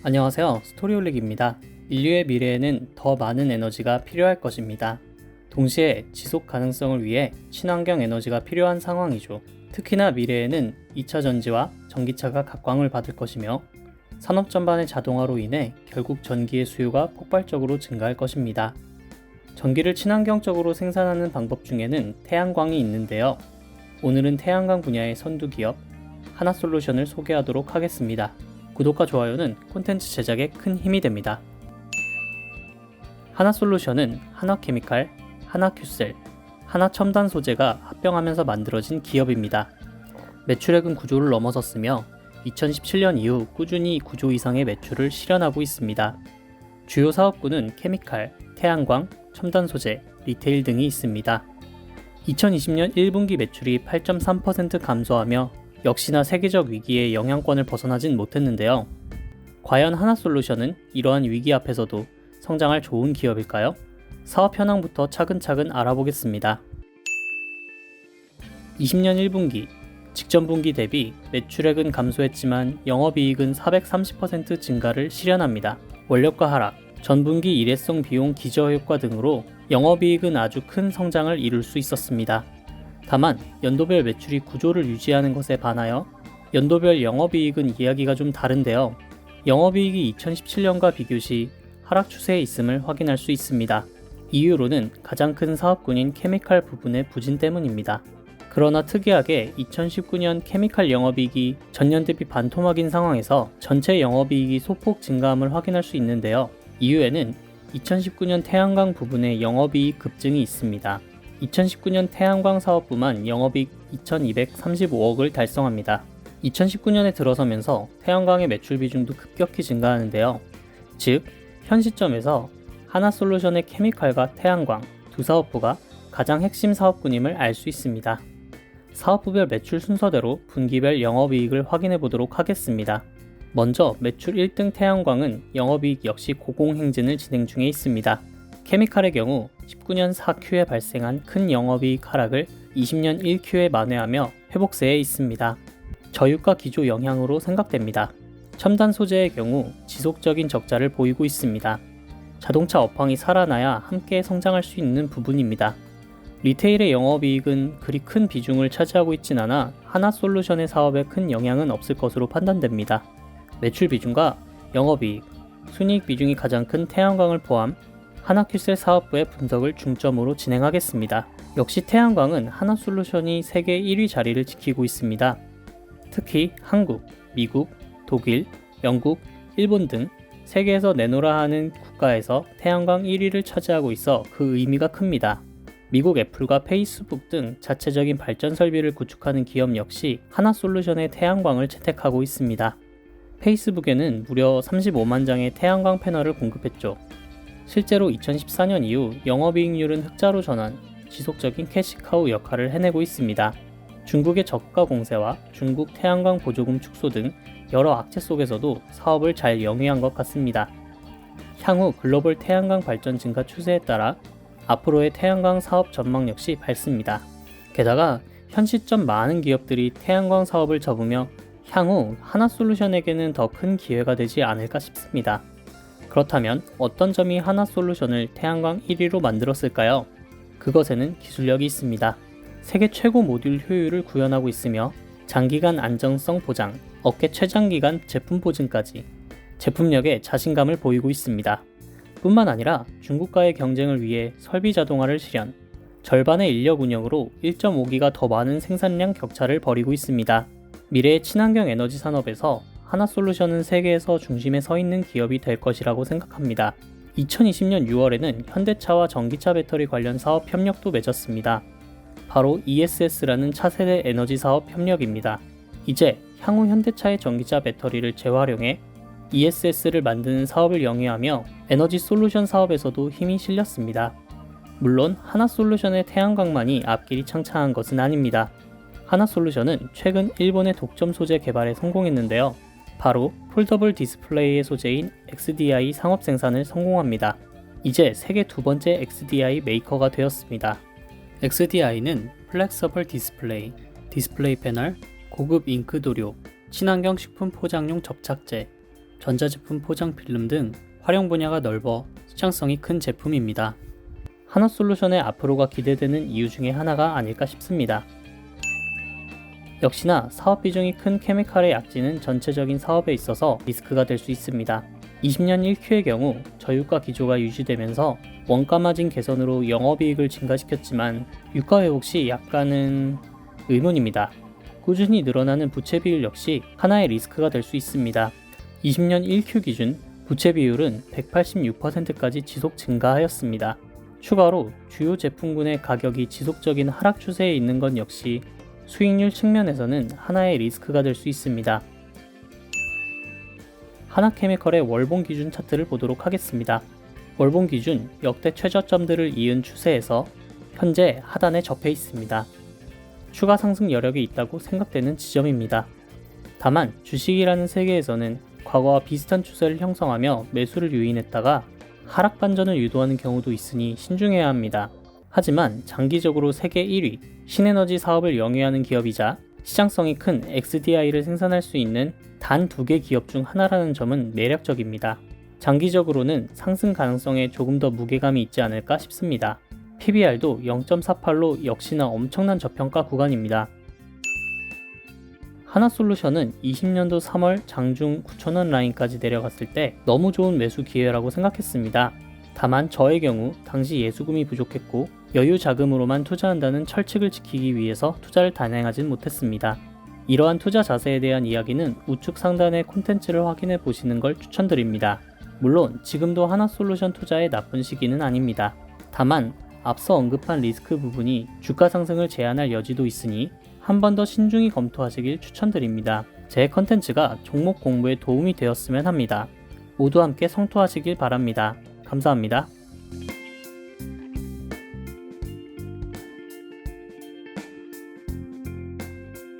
안녕하세요. 스토리올릭입니다. 인류의 미래에는 더 많은 에너지가 필요할 것입니다. 동시에 지속 가능성을 위해 친환경 에너지가 필요한 상황이죠. 특히나 미래에는 2차 전지와 전기차가 각광을 받을 것이며 산업 전반의 자동화로 인해 결국 전기의 수요가 폭발적으로 증가할 것입니다. 전기를 친환경적으로 생산하는 방법 중에는 태양광이 있는데요. 오늘은 태양광 분야의 선두 기업 하나솔루션을 소개하도록 하겠습니다. 구독과 좋아요는 콘텐츠 제작에 큰 힘이 됩니다. 하나솔루션은 하나케미칼, 하나큐셀, 하나첨단소재가 합병하면서 만들어진 기업입니다. 매출액은 9조를 넘어섰으며 2017년 이후 꾸준히 9조 이상의 매출을 실현하고 있습니다. 주요 사업군은 케미칼, 태양광, 첨단소재, 리테일 등이 있습니다. 2020년 1분기 매출이 8.3% 감소하며 역시나 세계적 위기의 영향권을 벗어나진 못했는데요. 과연 하나솔루션은 이러한 위기 앞에서도 성장할 좋은 기업일까요? 사업 현황부터 차근차근 알아보겠습니다. 20년 1분기, 직전 분기 대비 매출액은 감소했지만 영업이익은 430% 증가를 실현합니다. 원력가 하락, 전분기 일회성 비용 기저효과 등으로 영업이익은 아주 큰 성장을 이룰 수 있었습니다. 다만 연도별 매출이 9조를 유지하는 것에 반하여 연도별 영업이익은 이야기가 좀 다른데요. 영업이익이 2017년과 비교시 하락 추세에 있음을 확인할 수 있습니다. 이유로는 가장 큰 사업군인 케미칼 부분의 부진 때문입니다. 그러나 특이하게 2019년 케미칼 영업이익이 전년 대비 반토막인 상황에서 전체 영업이익이 소폭 증가함을 확인할 수 있는데요. 이유에는 2019년 태양광 부분의 영업이익 급증이 있습니다. 2019년 태양광 사업부만 영업이익 2,235억을 달성합니다. 2019년에 들어서면서 태양광의 매출 비중도 급격히 증가하는데요. 즉, 현 시점에서 하나솔루션의 케미칼과 태양광 두 사업부가 가장 핵심 사업군임을 알 수 있습니다. 사업부별 매출 순서대로 분기별 영업이익을 확인해 보도록 하겠습니다. 먼저 매출 1등 태양광은 영업이익 역시 고공행진을 진행 중에 있습니다. 케미칼의 경우 19년 4Q에 발생한 큰 영업이익 하락을 20년 1Q에 만회하며 회복세에 있습니다. 저유가 기조 영향으로 생각됩니다. 첨단 소재의 경우 지속적인 적자를 보이고 있습니다. 자동차 업황이 살아나야 함께 성장할 수 있는 부분입니다. 리테일의 영업이익은 그리 큰 비중을 차지하고 있진 않아 하나솔루션의 사업에 큰 영향은 없을 것으로 판단됩니다. 매출 비중과 영업이익, 순이익 비중이 가장 큰 태양광을 포함 하나큐셀 사업부의 분석을 중점으로 진행하겠습니다. 역시 태양광은 하나솔루션이 세계 1위 자리를 지키고 있습니다. 특히 한국, 미국, 독일, 영국, 일본 등 세계에서 내놓으라 하는 국가에서 태양광 1위를 차지하고 있어 그 의미가 큽니다. 미국 애플과 페이스북 등 자체적인 발전 설비를 구축하는 기업 역시 하나솔루션의 태양광을 채택하고 있습니다. 페이스북에는 무려 35만 장의 태양광 패널을 공급했죠. 실제로 2014년 이후 영업이익률은 흑자로 전환, 지속적인 캐시카우 역할을 해내고 있습니다. 중국의 저가 공세와 중국 태양광 보조금 축소 등 여러 악재 속에서도 사업을 잘 영위한 것 같습니다. 향후 글로벌 태양광 발전 증가 추세에 따라 앞으로의 태양광 사업 전망 역시 밝습니다. 게다가 현 시점 많은 기업들이 태양광 사업을 접으며 향후 하나솔루션에게는 더 큰 기회가 되지 않을까 싶습니다. 그렇다면 어떤 점이 하나솔루션을 태양광 1위로 만들었을까요? 그것에는 기술력이 있습니다. 세계 최고 모듈 효율을 구현하고 있으며 장기간 안정성 보장, 업계 최장기간 제품 보증까지 제품력에 자신감을 보이고 있습니다. 뿐만 아니라 중국과의 경쟁을 위해 설비 자동화를 실현, 절반의 인력 운영으로 1.5기가 더 많은 생산량 격차를 벌이고 있습니다. 미래의 친환경 에너지 산업에서 하나솔루션은 세계에서 중심에 서 있는 기업이 될 것이라고 생각합니다. 2020년 6월에는 현대차와 전기차 배터리 관련 사업 협력도 맺었습니다. 바로 ESS라는 차세대 에너지 사업 협력입니다. 이제 향후 현대차의 전기차 배터리를 재활용해 ESS를 만드는 사업을 영위하며 에너지 솔루션 사업에서도 힘이 실렸습니다. 물론 하나솔루션의 태양광만이 앞길이 창창한 것은 아닙니다. 하나솔루션은 최근 일본의 독점 소재 개발에 성공했는데요. 바로 폴더블 디스플레이의 소재인 XDI 상업 생산을 성공합니다. 이제 세계 두 번째 XDI 메이커가 되었습니다. XDI는 플렉서블 디스플레이, 디스플레이 패널, 고급 잉크 도료, 친환경 식품 포장용 접착제, 전자제품 포장 필름 등 활용 분야가 넓어 시장성이 큰 제품입니다. 하나솔루션의 앞으로가 기대되는 이유 중에 하나가 아닐까 싶습니다. 역시나 사업 비중이 큰 케미칼의 약진은 전체적인 사업에 있어서 리스크가 될 수 있습니다. 20년 1Q의 경우 저유가 기조가 유지되면서 원가 마진 개선으로 영업이익을 증가시켰지만 유가 회복 시 약간은 의문입니다. 꾸준히 늘어나는 부채 비율 역시 하나의 리스크가 될 수 있습니다. 20년 1Q 기준 부채 비율은 186%까지 지속 증가하였습니다. 추가로 주요 제품군의 가격이 지속적인 하락 추세에 있는 건 역시 수익률 측면에서는 하나의 리스크가 될 수 있습니다. 하나케미컬의 월봉 기준 차트를 보도록 하겠습니다. 월봉 기준 역대 최저점들을 이은 추세에서 현재 하단에 접해 있습니다. 추가 상승 여력이 있다고 생각되는 지점입니다. 다만 주식이라는 세계에서는 과거와 비슷한 추세를 형성하며 매수를 유인했다가 하락 반전을 유도하는 경우도 있으니 신중해야 합니다. 하지만 장기적으로 세계 1위, 신에너지 사업을 영위하는 기업이자 시장성이 큰 XDI를 생산할 수 있는 단 2개 기업 중 하나라는 점은 매력적입니다. 장기적으로는 상승 가능성에 조금 더 무게감이 있지 않을까 싶습니다. PBR도 0.48로 역시나 엄청난 저평가 구간입니다. 하나솔루션은 20년도 3월 장중 9,000원 라인까지 내려갔을 때 너무 좋은 매수 기회라고 생각했습니다. 다만 저의 경우 당시 예수금이 부족했고 여유 자금으로만 투자한다는 철칙을 지키기 위해서 투자를 단행하진 못했습니다. 이러한 투자 자세에 대한 이야기는 우측 상단의 콘텐츠를 확인해 보시는 걸 추천드립니다. 물론 지금도 하나솔루션 투자의 나쁜 시기는 아닙니다. 다만 앞서 언급한 리스크 부분이 주가 상승을 제한할 여지도 있으니 한 번 더 신중히 검토하시길 추천드립니다. 제 컨텐츠가 종목 공부에 도움이 되었으면 합니다. 모두 함께 성토하시길 바랍니다. 감사합니다.